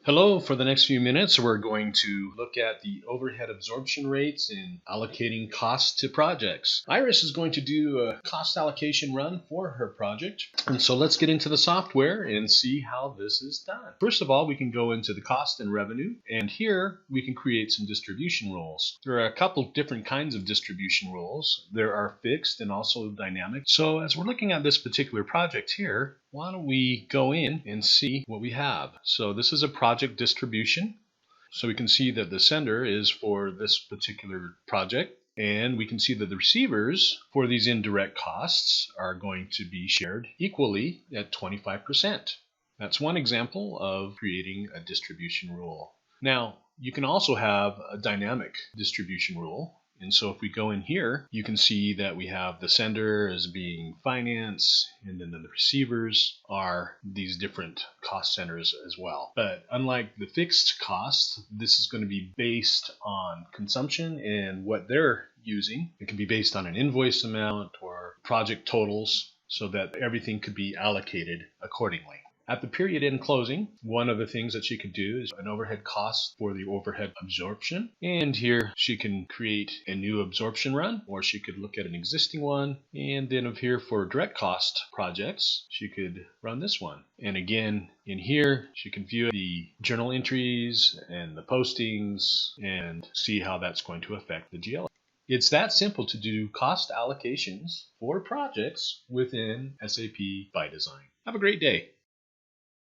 Hello, for the next few minutes, we're going to look at the overhead absorption rates in allocating costs to projects. Iris is going to do a cost allocation run for her project. And so let's get into the software and see how this is done. First of all, we can go into the cost and revenue, and here we can create some distribution rules. There are a couple of different kinds of distribution rules. There are fixed and also dynamic. So as we're looking at this particular project here, why don't we go in and see what we have. So this is a project distribution. So we can see that the sender is for this particular project, and we can see that the receivers for these indirect costs are going to be shared equally at 25%. That's one example of creating a distribution rule. Now, you can also have a dynamic distribution rule. And so if we go in here, you can see that we have the sender as being finance, and then the receivers are these different cost centers as well. But unlike the fixed cost, this is going to be based on consumption and what they're using. It can be based on an invoice amount or project totals so that everything could be allocated accordingly. At the period end closing, one of the things that she could do is an overhead cost for the overhead absorption. And here she can create a new absorption run, or she could look at an existing one. And then up here for direct cost projects, she could run this one. And again, in here, she can view the journal entries and the postings and see how that's going to affect the GL. It's that simple to do cost allocations for projects within SAP ByDesign. Have a great day.